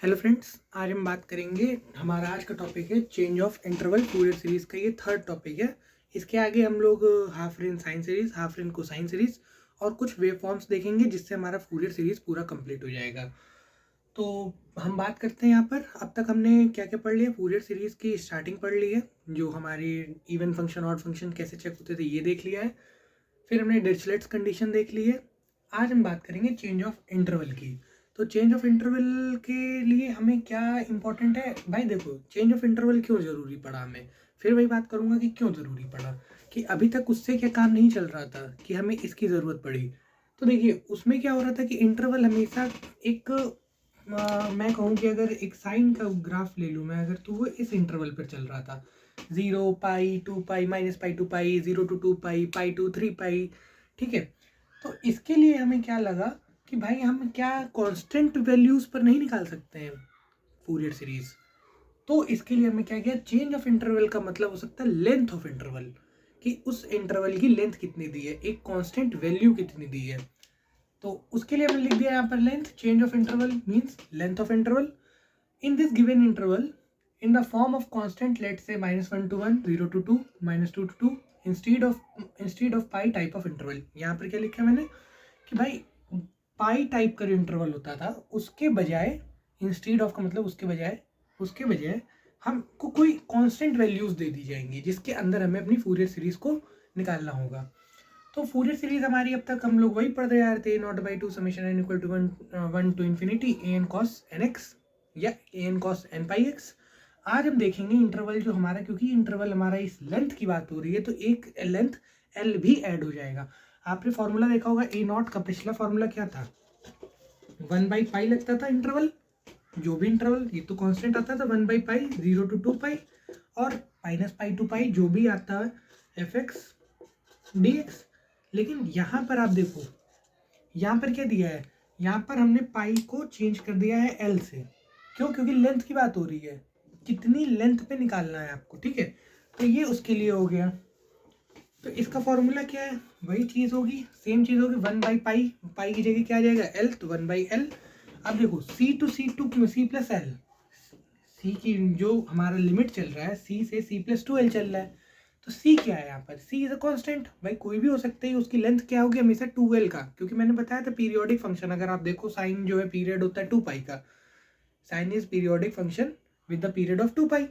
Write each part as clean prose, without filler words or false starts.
Hello friends, आज हम बात करेंगे। हमारा आज का टॉपिक है change of interval Fourier series का। ये थर्ड टॉपिक है। इसके आगे हम लोग half range sine series, half range cosine series और कुछ वेव फॉर्म्स देखेंगे, जिससे हमारा फूरियर सीरीज पूरा कंप्लीट हो जाएगा। तो हम बात करते हैं यहाँ पर। अब तक हमने क्या क्या पढ़ लिया? फूरियर सीरीज की स्टार्टिंग पढ़ ली है, जो हमारी इवन फंक्शन ऑड फंक्शन कैसे चेक होते थे ये देख लिया है। फिर हमने डिरिचलेट्स कंडीशन देख ली है। आज हम बात करेंगे चेंज ऑफ इंटरवल की। तो चेंज ऑफ इंटरवल के लिए हमें क्या इंपॉर्टेंट है भाई? देखो, चेंज ऑफ इंटरवल क्यों ज़रूरी पड़ा हमें, फिर वही बात करूँगा कि क्यों ज़रूरी पड़ा, कि अभी तक उससे क्या काम नहीं चल रहा था कि हमें इसकी ज़रूरत पड़ी। तो देखिए, उसमें क्या हो रहा था कि इंटरवल हमेशा एक मैं कहूँ कि अगर एक साइन का ग्राफ ले लूँ मैं अगर, तो वो इस इंटरवल पर चल रहा था। 0 pi 2 pi minus pi 2 pi 0 to 2 pi pi two 3 pi. ठीक है, तो इसके लिए हमें क्या लगा कि भाई हम क्या कांस्टेंट वैल्यूज पर नहीं निकाल सकते हैं फूरियर सीरीज। तो इसके लिए हमें क्या किया, चेंज ऑफ इंटरवल का मतलब हो सकता है लेंथ ऑफ इंटरवल, कि उस इंटरवल की लेंथ कितनी दी है, एक कांस्टेंट वैल्यू कितनी दी है। तो उसके लिए हमने लिख दिया यहाँ पर length. Change of interval means length of interval in this given interval in the form of constant, let's say -1 to 1, 0 to 2, -2 to 2, instead of pi type of interval। यहाँ पर क्या लिखा है मैंने कि भाई पाई टाइप का जो इंटरवल होता था उसके बजाय, इंस्टीड ऑफ का मतलब उसके बजाय हमको कोई कांस्टेंट वैल्यूज दे दी जाएंगी, जिसके अंदर हमें अपनी फूरियर सीरीज को निकालना होगा। तो फूरियर सीरीज हमारी अब तक हम लोग वही पढ़ते जा रहे थे, not by two summation n equal to 1 to infinity an cos nx या an cos n pi x। आज हम देखेंगे इंटरवल जो हमारा, क्योंकि इंटरवल हमारा इस लेंथ की बात हो रही है तो एक लेंथ एल भी ऐड हो जाएगा। आपने फॉर्मूला देखा होगा ए नॉट का, पिछला फॉर्मूला क्या था? 1/पाई लगता था इंटरवल, जो भी इंटरवल, ये तो कांस्टेंट आता था 1/पाई 0 to 2 पाई और -पाई to पाई जो भी आता है एफ एक्स डी एक्स। लेकिन यहाँ पर आप देखो, यहाँ पर क्या दिया है, यहाँ पर हमने पाई को चेंज कर दिया है एल से। क्यों? क्योंकि लेंथ की बात हो रही है, कितनी लेंथ पे निकालना है आपको। ठीक है, तो ये उसके लिए हो गया। तो इसका फॉर्मूला क्या है? वही चीज़ होगी, सेम चीज़ होगी। 1/पाई, पाई की जगह क्या आ जाएगा एल, तो 1/एल। अब देखो C two C two C plus L, C की जो हमारा लिमिट चल रहा है सी से सी प्लस 2 एल चल रहा है। तो सी क्या है यहाँ पर? सी इज अ कांस्टेंट। भाई कोई भी हो सकता है, उसकी लेंथ क्या होगी हमेशा 2l का, क्योंकि मैंने बताया था पीरियोडिक फंक्शन। अगर आप देखो साइन जो है पीरियड होता है 2 पाई का, sine is periodic function with the period of 2 pi.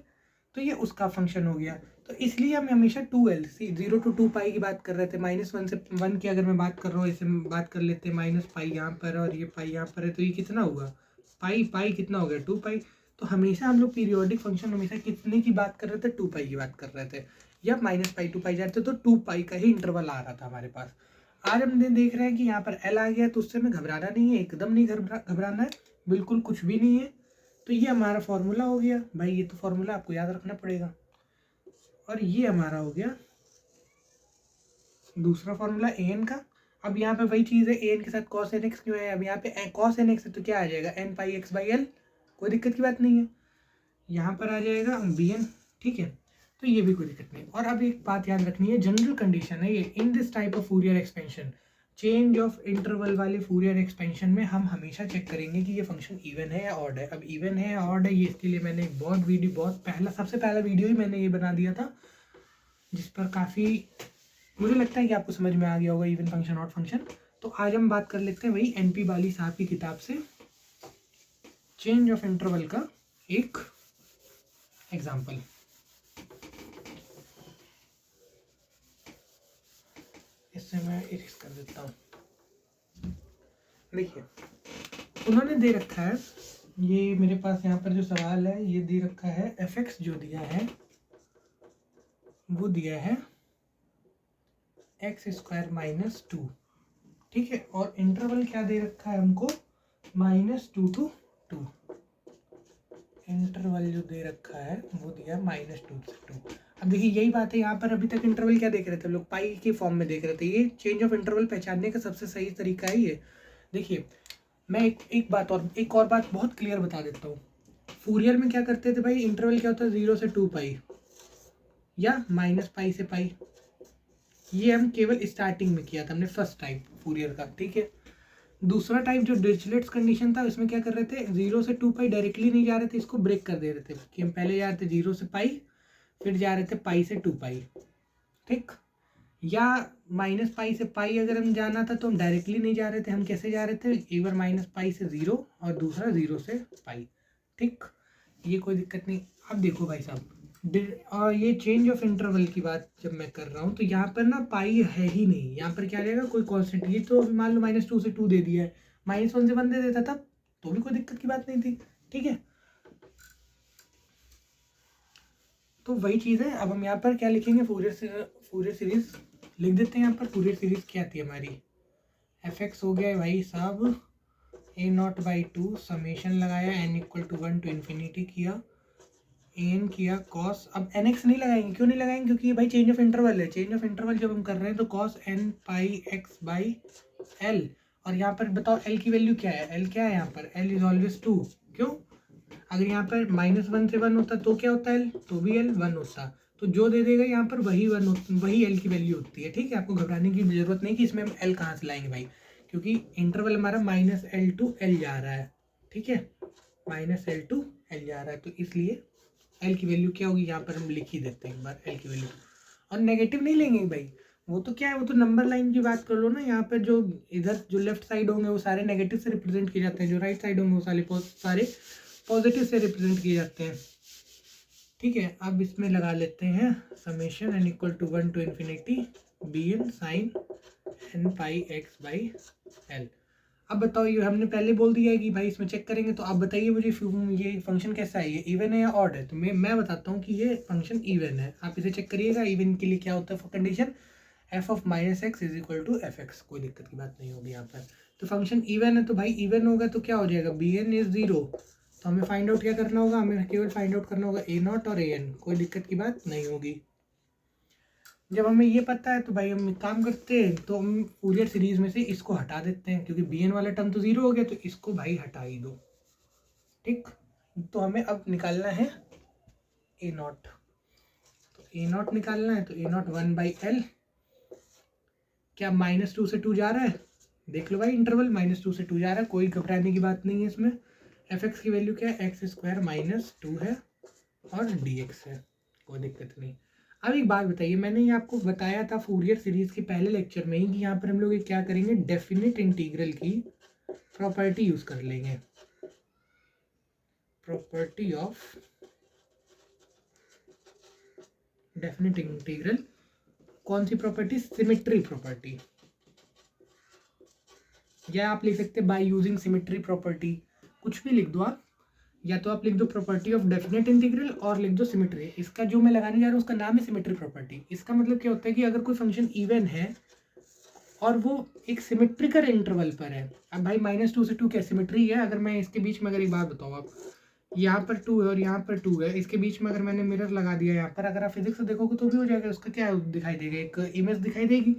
तो ये उसका फंक्शन हो गया। तो इसलिए हम हमेशा 2l, 0 to 2 पाई की बात कर रहे थे। -1 से 1 की अगर मैं बात कर रहा हूँ, इसे बात कर लेते हैं, माइनस पाई यहाँ पर और ये पाई यहाँ पर है, तो ये कितना होगा? पाई पाई कितना हो गया? 2 पाई। तो हमेशा हम लोग पीरियोडिक फंक्शन हमेशा कितने की बात कर रहे थे? 2 पाई की बात कर रहे थे, या -पाई 2 पाई जाते तो 2 पाई का ही इंटरवल आ रहा था हमारे पास। आज हम देख रहे हैं कि यहाँ पर एल आ गया, तो उससे हमें घबराना नहीं है, एकदम नहीं घबराना है, बिल्कुल कुछ भी नहीं है। तो ये हमारा फॉर्मूला हो गया भाई, ये तो फॉर्मूला आपको याद रखना पड़ेगा। और ये हमारा हो गया दूसरा फॉर्मूला ए एन का। अब यहाँ पे वही चीज़ है, ए एन के साथ कॉस एन एक्स क्यों है? अब यहाँ पे कॉस एन एक्स है तो क्या आ जाएगा? N pi x by l, कोई दिक्कत की बात नहीं है। यहाँ पर आ जाएगा बी एन। ठीक है, तो ये भी कोई दिक्कत नहीं। और अब एक बात याद रखनी है, जनरल कंडीशन है ये, in this type of Fourier expansion, change of interval वाले फूरियर एक्सपेंशन में हम हमेशा चेक करेंगे कि ये फंक्शन इवन है या ऑड है। अब इवन है या ऑड है, ये इसके लिए मैंने सबसे पहला वीडियो ही मैंने ये बना दिया था, जिस पर काफ़ी मुझे लगता है कि आपको समझ में आ गया होगा इवन फंक्शन ऑड फंक्शन। तो आज हम बात कर लेते हैं वही एनपी बाली साहब की किताब से चेंज ऑफ इंटरवल का एक एग्जाम्पल। इससे मैं इरेज कर देता हूँ। देखिए, उन्होंने दे रखा है, ये मेरे पास यहाँ पर जो सवाल है ये दे रखा है, एफ एक्स जो दिया है वो दिया है x² - 2। ठीक है, और इंटरवल क्या दे रखा है हमको? -2 to 2। इंटरवल जो दे रखा है वो दिया -2 से 2। अब देखिए यही बात है, यहाँ पर अभी तक इंटरवल क्या देख रहे थे लोग? पाई के फॉर्म में देख रहे थे। ये चेंज ऑफ इंटरवल पहचानने का सबसे सही तरीका है ये। देखिए, मैं एक और बात बहुत क्लियर बता देता हूँ। फूरियर में क्या करते थे भाई? इंटरवल क्या होता है? 0 से 2 पाई या -पाई से पाई। ये हम केवल स्टार्टिंग में किया था हमने, फर्स्ट टाइम फूरियर का। ठीक है, दूसरा टाइप जो डिरिचलेट्स कंडीशन था, उसमें क्या कर रहे थे, 0 से 2 पाई डायरेक्टली नहीं जा रहे थे, इसको ब्रेक कर दे रहे थे कि हम पहले जा रहे थे 0 से पाई, फिर जा रहे थे पाई से 2 पाई, ठीक। या माइनस पाई से पाई अगर हम जाना था तो हम डायरेक्टली नहीं जा रहे थे, हम कैसे जा रहे थे, एक बार माइनस पाई से 0 और दूसरा 0 से पाई, ठीक। ये कोई दिक्कत नहीं। अब देखो भाई साहब, और ये चेंज ऑफ इंटरवल की बात जब मैं कर रहा हूँ तो यहाँ पर ना पाई है ही नहीं, यहाँ पर क्या आ जाएगा, कोई कांस्टेंट। ये तो मान लो -2 से 2 दे दिया है, -1 से 1 दे देता था तो भी कोई दिक्कत की बात नहीं थी, ठीक है। तो वही चीज़ है। अब हम यहाँ पर क्या लिखेंगे, फूरियर सीरीज लिख देते हैं। यहाँ पर फूरियर सीरीज क्या आती है हमारी, fx हो गया भाई साहब a0/2 समेशन लगाया n = 1 to ∞ किया, an किया cos, अब nx नहीं लगाएंगे, क्यों नहीं लगाएंगे, क्योंकि ये भाई चेंज ऑफ इंटरवल है। चेंज ऑफ इंटरवल जब हम कर रहे हैं तो cos n pi x/l, और यहाँ पर बताओ l की वैल्यू क्या है, l क्या है यहाँ पर, l इज ऑलवेज 2। क्यों, अगर यहाँ पर -1 से 1 होता तो क्या होता है l, तो भी l 1 होता, तो जो दे देगा यहाँ पर वही 1 वही l की वैल्यू होती है, ठीक है। आपको घबराने की जरूरत नहीं कि इसमें हम l कहाँ से लाएंगे भाई, क्योंकि इंटरवल हमारा -l to l जा रहा है, ठीक है, -l to l जा रहा है, तो इसलिए l की वैल्यू क्या होगी, यहाँ पर हम लिख ही देते हैं एक बार l की वैल्यू। और नेगेटिव नहीं लेंगे भाई, वो तो क्या है, वो तो नंबर लाइन की बात कर लो ना। यहाँ पर जो इधर जो लेफ्ट साइड होंगे वो सारे नेगेटिव से रिप्रेजेंट किए जाते हैं, जो राइट साइड होंगे वो सारे पॉजिटिव से रिप्रेजेंट किए जाते हैं, ठीक है। अब इसमें लगा लेते हैं summation n = 1 to ∞ bn sin n pi x/l। अब बताओ, ये हमने पहले बोल दिया है कि भाई इसमें चेक करेंगे, तो आप बताइए मुझे ये फंक्शन कैसा है, ये इवन है या ऑड है। तो मैं बताता हूँ कि ये फंक्शन इवन है, आप इसे चेक करिएगा। इवन के लिए क्या होता है condition, f of -x = fx, कोई दिक्कत की बात नहीं होगी यहाँ पर। तो फंक्शन इवन है, तो भाई इवन होगा तो क्या हो जाएगा, bn इज 0, तो हमें फाइंड आउट क्या करना होगा, हमें केवल फाइंड आउट करना होगा a0 और an, कोई दिक्कत की बात नहीं होगी। जब हमें ये पता है तो भाई हम काम करते हैं, तो हम फूरियर सीरीज में से इसको हटा देते हैं, क्योंकि bn वाला टर्म तो 0 हो गया, तो इसको भाई हटा ही दो, ठीक। तो हमें अब निकालना है a0, तो a0 निकालना है, तो a0 1/l, क्या -2 से 2 जा रहा है, देख लो भाई, इंटरवल -2 से 2 जा रहा है, कोई घबराने की बात नहीं है इसमें। fx की वैल्यू क्या है, x² - 2 है और dx है, कोई दिक्कत नहीं। अब एक बात बताइए, मैंने ये आपको बताया था फूरियर सीरीज के पहले लेक्चर में ही कि यहाँ पर हम लोग क्या करेंगे, डेफिनेट इंटीग्रल की प्रॉपर्टी यूज कर लेंगे, प्रॉपर्टी ऑफ डेफिनेट इंटीग्रल। कौन सी प्रॉपर्टी, सिमेट्री प्रॉपर्टी, या आप लिख सकते हैं बाय यूजिंग सिमेट्री प्रॉपर्टी, कुछ भी लिख दो आप, या तो आप लिख दो प्रॉपर्टी ऑफ डेफिनेट इंटीग्रल और लिख दो सिमेट्री। इसका जो मैं लगाने जा रहा हूँ उसका नाम है सिमेट्री प्रॉपर्टी। इसका मतलब क्या होता है कि अगर कोई फंक्शन इवन है और वो एक सिमेट्रिकल इंटरवल पर है, अब भाई -2 से 2 क्या सिमेट्री है, अगर मैं इसके बीच में अगर एक बात बताऊँ, आप यहाँ पर 2 है और यहाँ पर 2 है, इसके बीच में अगर मैंने मिरर लगा दिया यहाँ पर, अगर आप फिजिक्स से देखोगे तो भी हो जाएगा, उसका क्या दिखाई देगा, एक इमेज दिखाई देगी।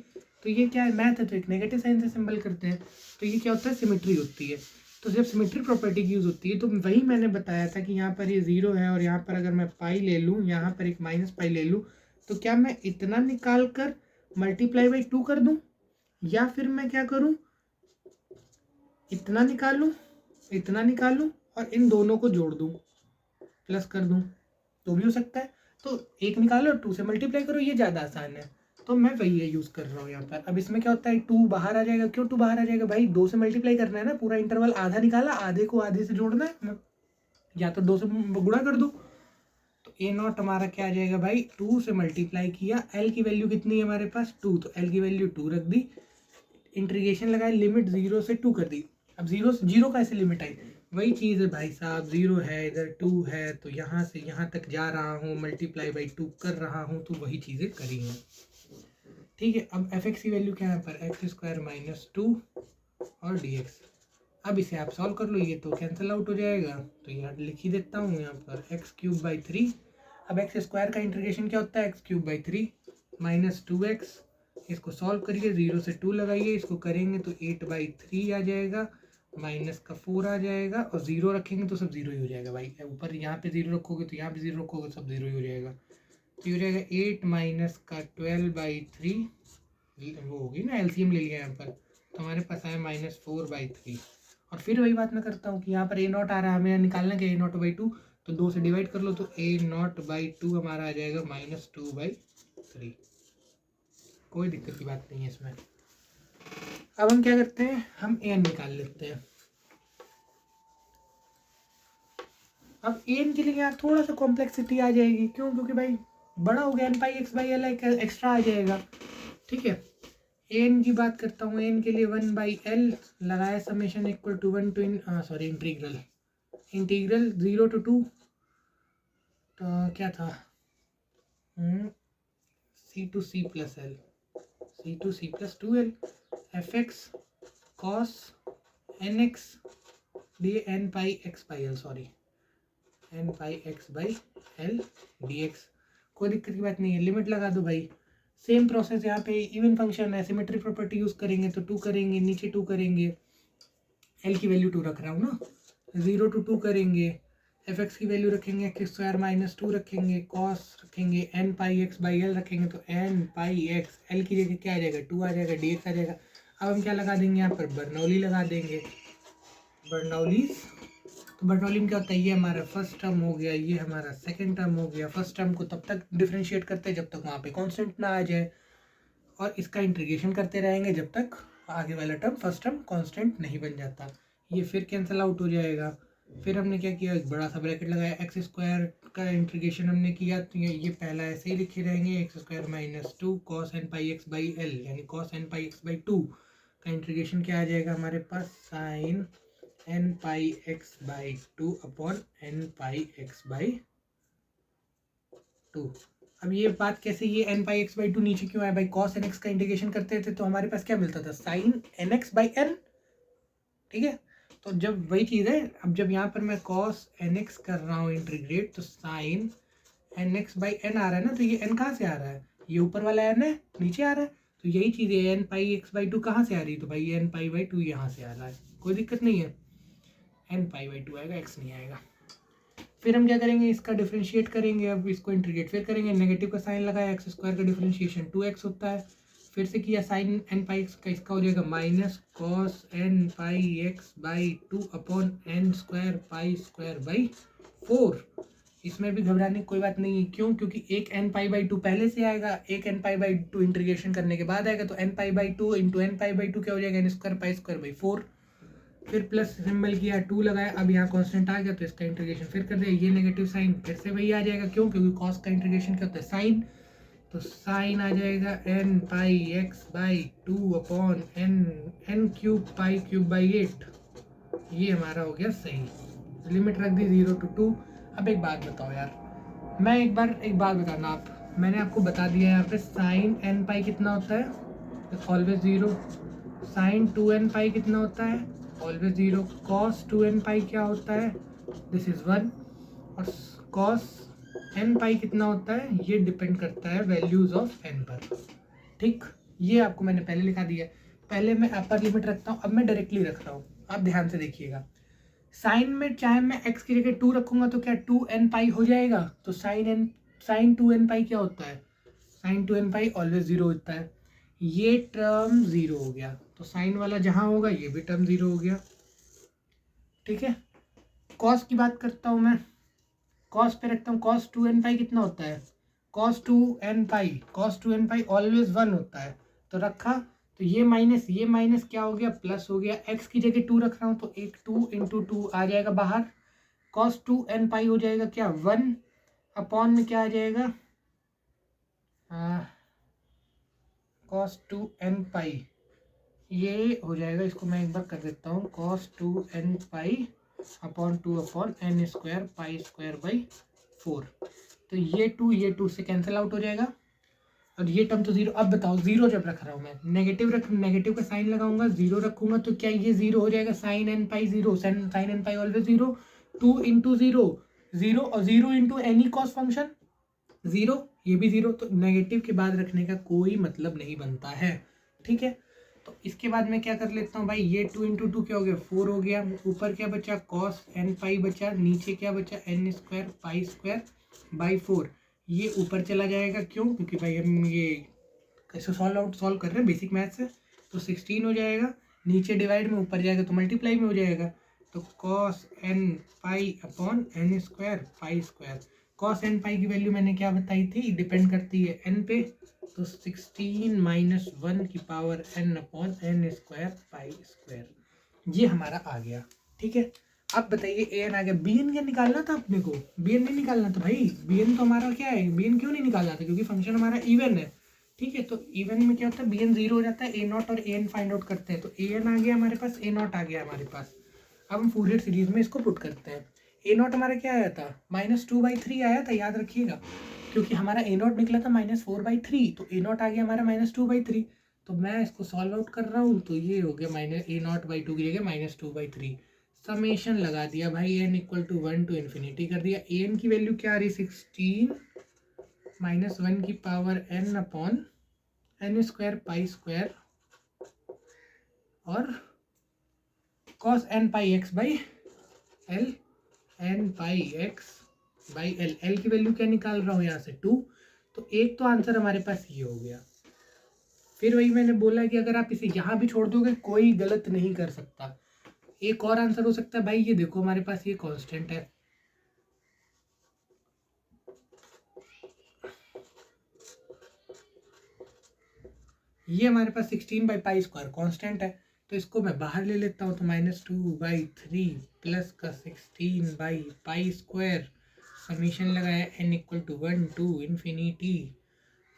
तो ये क्या है, मैथ है, तो एक नेगेटिव साइन से सिंबल करते हैं, तो ये क्या होता है, सिमेट्री होती है। तो जब सिमेट्री प्रॉपर्टी की यूज़ होती है, तो वही मैंने बताया था कि यहाँ पर ये 0 है और यहाँ पर अगर मैं पाई ले लूँ, यहाँ पर एक -पाई ले लूँ, तो क्या मैं इतना निकाल कर ×2 कर दूँ, या फिर मैं क्या करूँ, इतना निकालूँ और इन दोनों को जोड़ दूँ, प्लस कर दूँ, तो भी हो सकता है। तो एक निकालो 2 से मल्टीप्लाई करो, ये ज़्यादा आसान है, तो मैं वही है यूज़ कर रहा हूँ यहाँ पर। अब इसमें क्या होता है, 2 बाहर आ जाएगा, क्यों 2 बाहर आ जाएगा भाई, 2 से मल्टीप्लाई करना है ना, पूरा इंटरवल आधा निकाला, आधे को आधे से जोड़ना है, या तो 2 से गुणा कर दो। तो a0 हमारा क्या आ जाएगा भाई, 2 से मल्टीप्लाई किया, l की वैल्यू कितनी है हमारे पास 2, तो l की वैल्यू 2 रख दी, इंटीग्रेशन लगाए, लिमिट 0 से 2 कर दी। अब 0 का ऐसे लिमिट आई, वही चीज़ है भाई साहब, 0 है इधर 2 है, तो यहाँ से यहाँ तक जा रहा हूँ, ×2 कर रहा हूँ, तो वही चीज़ें करी हैं, ठीक है। अब fx की वैल्यू क्या है पर x² - 2 और dx। अब इसे आप सॉल्व कर लो, ये तो कैंसिल आउट हो जाएगा, तो यहाँ लिख ही देता हूँ यहाँ पर x³ / 3। अब x² का इंटीग्रेशन क्या होता है, x³ / 3 - 2x, इसको सॉल्व करिए, 0 से 2 लगाइए, इसको करेंगे तो 8/3 आ जाएगा, -4 आ जाएगा, और 0 रखेंगे तो सब 0 ही हो जाएगा भाई, ऊपर यहाँ पे 0 रखोगे तो यहाँ पे 0 रखोगे, सब 0 ही हो जाएगा। तो ये हो जाएगा 8 - 12/3, वो होगी ना, एलसीएम ले लिया यहाँ पर, तो हमारे पास आया -4/3। और फिर वही बात मैं करता हूँ कि यहाँ पर A0 आ रहा है, हमें निकालना क्या A0/2, तो 2 से डिवाइड कर लो तो A0/2 हमारा आ जाएगा -2/3। कोई दिक्कत की बात नहीं है इसमें। अब हम क्या करते हैं, हम an निकाल लेते हैं। अब an के लिए यहाँ थोड़ा सा कॉम्प्लेक्सिटी आ जाएगी, क्यों? क्योंकि भाई बड़ा हो गया, n/x/l एक्स्ट्रा आ जाएगा, ठीक है। an की बात करता हूँ, an के लिए 1/l लगाया, summation equal to 1 to sorry integral 0 to 2, तो क्या था, c to c plus l, c to c plus 2l fx cos nx n pi x by l, sorry n pi x by l dx। कोई दिक्कत की बात नहीं है, limit लगा दो भाई। सेम प्रोसेस यहाँ पे, इवन फंक्शन है, सिमेट्री प्रॉपर्टी यूज करेंगे तो 2 करेंगे, नीचे 2 करेंगे, l की वैल्यू 2 रख रहा हूँ ना, 0 to 2 करेंगे, fx की वैल्यू रखेंगे x² - 2 रखेंगे, cos रखेंगे, n pi x by l रखेंगे, तो n pi x l की जगह क्या आ जाएगा, 2 आ जाएगा, dx आ जाएगा। अब हम क्या लगा देंगे यहाँ पर, बर्नौली लगा देंगे, बर्नौली। तो बर्नौली में क्या होता है, ये हमारा फर्स्ट टर्म हो गया, ये हमारा सेकंड टर्म हो गया। फर्स्ट टर्म को तब तक डिफरेंशिएट करते हैं जब तक वहाँ पे कांस्टेंट ना आ जाए, और इसका इंटीग्रेशन करते रहेंगे जब तक आगे वाला टर्म फर्स्ट टर्म कांस्टेंट नहीं बन जाता। ये फिर कैंसिल आउट हो जाएगा। फिर हमने क्या किया, एक बड़ा सा ब्रैकेट लगाया, x² का इंटीग्रेशन हमने किया, तो ये पहला ऐसे ही लिखे रहेंगे, x² - 2 cos n pi x by l, यानी cos n pi x by 2 का इंटीग्रेशन क्या आ जाएगा हमारे पास, sine n pi x by 2 upon n pi x by 2। अब ये बात कैसे, ये n pi x by 2 नीचे क्यों आया भाई, cos nx का इंटीग्रेशन करते थे तो हमारे पास क्या मिलता था, sin nx by n, ठीक है। तो जब वही चीज़ है, अब जब यहाँ पर मैं cos nx कर रहा हूँ इंटीग्रेट, तो sin nx by n आ रहा है ना, तो ये n कहाँ से आ रहा है, ये ऊपर वाला n है, नीचे आ रहा है, तो यही चीज़ है, n pi x by 2 कहाँ से आ रही है, तो भाई n pi by 2 यहाँ से आ रहा है, कोई दिक्कत नहीं है, n pi by 2 आएगा, x नहीं आएगा। फिर हम क्या करेंगे, इसका डिफरेंशिएट करेंगे, अब इसको इंटीग्रेट फिर करेंगे, नेगेटिव का साइन लगाया, x² का डिफरेंशिएशन 2x होता है, फिर से किया, साइन n pi x का, इसका हो जाएगा minus cos n pi x by 2 upon n² pi² by 4। इसमें भी घबराने की कोई बात नहीं है, क्यों? क्योंकि एक n pi by 2 पहले से आएगा, एक n pi by 2 इंटीग्रेशन करने के बाद आएगा, तो n pi by 2 into n pi by 2 क्या हो जाएगा, n² pi² by 4। फिर प्लस सिंबल किया, 2 लगाया, अब यहाँ कांस्टेंट आ गया, तो इसका इंटीग्रेशन फिर कर दिया, ये नेगेटिव साइन फिर से वही आ जाएगा, क्यों? क्योंकि कॉस का इंटीग्रेशन क्या होता है, साइन, तो साइन आ जाएगा n pi x by 2 upon n³ pi³ by 8। ये हमारा हो गया सही। लिमिट रख दी 0 to 2। अब एक बात बताओ यार, मैं एक बात बताना, आप, मैंने आपको बता दिया यहाँ पे साइन n pi कितना होता है, ऑलवेज 0, साइन 2n pi कितना होता है, ऑलवेज 0, कॉस 2n pi क्या होता है, दिस इज 1, और कॉस n pi कितना होता है, ये डिपेंड करता है वैल्यूज ऑफ n पर, ठीक। ये आपको मैंने पहले लिखा दिया है, पहले मैं अपर लिमिट रखता हूँ, अब मैं डायरेक्टली रख रहा हूँ, आप ध्यान से देखिएगा। साइन में चाहे मैं x की जगह 2 रखूंगा तो क्या 2n pi हो जाएगा, तो साइन 2n pi क्या होता है, साइन 2n pi ऑलवेज 0 होता है, ये टर्म 0 हो गया, तो साइन वाला जहां होगा ये भी टर्म 0 हो गया, ठीक है। कॉस की बात करता हूं मैं, कॉस पे रखता हूँ, कॉस 2n pi कितना होता है, कॉस 2n pi ऑलवेज 1 होता है, तो रखा, तो ये माइनस क्या हो गया, प्लस हो गया, x की जगह 2 रख रहा हूँ, तो एक 2 इंटू 2 आ जाएगा बाहर, कॉस 2n pi हो जाएगा क्या 1 अपॉन में क्या आ जाएगा, कॉस 2n pi, ये हो जाएगा, इसको मैं एक बार कर देता हूँ, cos 2n pi upon 2 upon n² pi² by 4, तो ये 2 से कैंसिल आउट हो जाएगा, और ये टर्म तो 0। अब बताओ, 0 जब रख रहा हूँ मैं, नेगेटिव का साइन लगाऊंगा, 0 रखूंगा, तो क्या ये 0 हो जाएगा, sine n pi 0, sine n pi always 0, 2 into 0 0, और 0 इंटू एनी कॉस फंक्शन 0, ये भी 0, तो नेगेटिव के बाद रखने का कोई मतलब नहीं बनता है, ठीक है। तो इसके बाद मैं क्या कर लेता हूँ भाई, ये 2 इंटू 2 क्या हो गया, 4 हो गया, ऊपर क्या बचा, कॉस n pi बचा, नीचे क्या बचा, n² pi² by 4, ये ऊपर चला जाएगा, क्यों? क्योंकि भाई हम ये कैसे सॉल्व कर रहे हैं बेसिक मैथ से, तो 16 हो जाएगा, नीचे डिवाइड में, ऊपर जाएगा तो मल्टीप्लाई में हो जाएगा। तो cos n pi upon n square pi square. Cos n pi की वैल्यू मैंने क्या बताई थी, डिपेंड करती है एन पे, तो 16 माइनस 1 की power n upon n square pi square, ये हमारा आ गया। ठीक है, अब बताइए ए एन आ गया। बी एन क्या निकालना था अपने को, बी एन नहीं निकालना था भाई। बी एन तो हमारा क्या है, बी एन क्यों नहीं निकालना था, क्योंकि फंक्शन हमारा इवन है। ठीक है, तो इवन में क्या होता है, बी एन 0 हो जाता है, ए नॉट और ए एन फाइंड आउट करते हैं। तो ए एन आ गया हमारे पास, ए नॉट आ गया हमारे पास। अब हम फूरियर सीरीज में इसको पुट करते हैं। ए नॉट हमारा क्या आया था, -2/3 आया था, याद रखिएगा, क्योंकि हमारा ए नॉट निकला था -4/3, तो ए नॉट आ गया हमारा -2/3। तो मैं इसको सॉल्व आउट कर रहा हूँ, तो ये हो गया -a0/2 की जगह -2/3। समेशन लगा दिया भाई, n equal to 1 to infinity कर दिया। ए एन की वैल्यू क्या आ रही, 16 माइनस 1 की power n upon n square pi square और cos n pi x by l, n pi x by l. L की वैल्यू क्या निकाल रहा हूँ यहाँ से, 2। तो एक तो आंसर हमारे पास ये हो गया। फिर वही मैंने बोला कि अगर आप इसे यहाँ भी छोड़ दोगे कोई गलत नहीं कर सकता। एक और आंसर हो सकता है भाई, ये देखो हमारे पास ये कांस्टेंट है, ये हमारे पास 16/π² कांस्टेंट है, तो इसको मैं बाहर ले लेता हूँ। तो -2/3 प्लस का 16/π², समीशन लगाया n equal to 1 to infinity.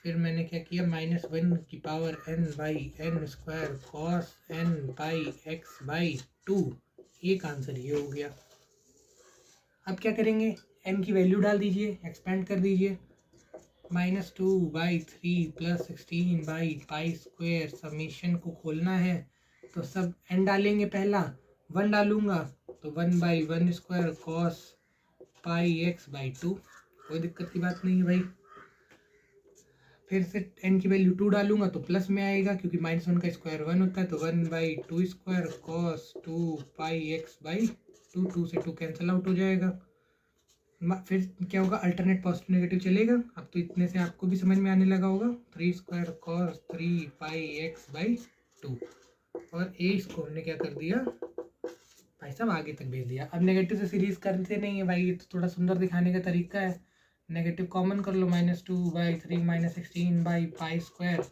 फिर मैंने क्या किया, -1 की power n by n square cos n pi x by 2। एक आंसर ये हो गया। अब क्या करेंगे, n की वैल्यू डाल दीजिए, एक्सपेंड कर दीजिए। -2/3 प्लस 16/π², समीशन को खोलना है तो सब n डालेंगे, पहला 1 डालूंगा तो 1/1² कॉस पाई x बाई 2, कोई दिक्कत की बात नहीं है भाई। फिर से n की वैल्यू 2 डालूंगा तो प्लस में आएगा, क्योंकि -1 का स्क्वायर 1 होता है, तो 1/2² कॉस 2πx बाई 2, 2 से 2 कैंसिल आउट हो जाएगा। फिर क्या होगा, अल्टरनेट पॉजिटिव नेगेटिव चलेगा। अब तो इतने से आपको भी समझ में आने लगा होगा, 3² cos 3πx बाई 2। और ए इसको हमने क्या कर दिया भाई साहब, आगे तक भेज दिया। अब नेगेटिव से सीरीज करते नहीं है भाई, ये तो थोड़ा सुंदर दिखाने का तरीका है। नेगेटिव कॉमन कर लो, -2/3 -16/π²,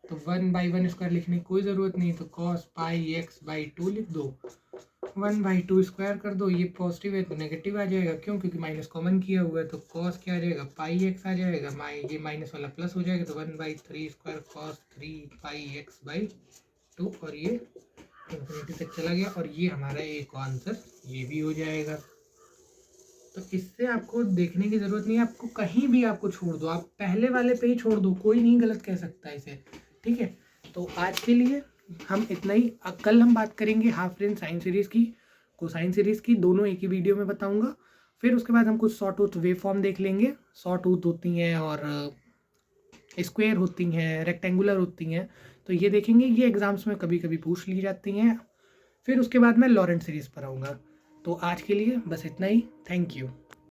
तो 1/1² लिखने की कोई ज़रूरत नहीं, तो cos πx बाई 2 लिख दो। 1/2² कर दो, ये पॉजिटिव है तो नेगेटिव आ जाएगा, क्यों, क्योंकि माइनस कॉमन किया हुआ है, तो cos क्या आ जाएगा, πx आ जाएगा, ये माइनस वाला प्लस हो जाएगा, तो 1/3² cos 3πx बाई 2, और ये इन्फिनिटी तक चला गया, और ये हमारा एक आंसर ये भी हो जाएगा। तो इससे आपको देखने की ज़रूरत नहीं है, आपको कहीं भी आपको छोड़ दो, आप पहले वाले पे ही छोड़ दो, कोई नहीं गलत कह सकता इसे। ठीक है, तो आज के लिए हम इतना ही। कल हम बात करेंगे हाफ रेंज साइन सीरीज़ की, कोसाइन सीरीज़ की, दोनों एक ही वीडियो में बताऊंगा। फिर उसके बाद हम कुछ सॉ टूथ वेव फॉर्म देख लेंगे। सॉ टूथ होती हैं और स्क्वायर होती हैं, रेक्टेंगुलर होती हैं, तो ये देखेंगे, ये एग्जाम्स में कभी कभी पूछ ली जाती हैं। फिर उसके बाद मैं लॉरेंट सीरीज़ पर आऊँगा। तो आज के लिए बस इतना ही, थैंक यू।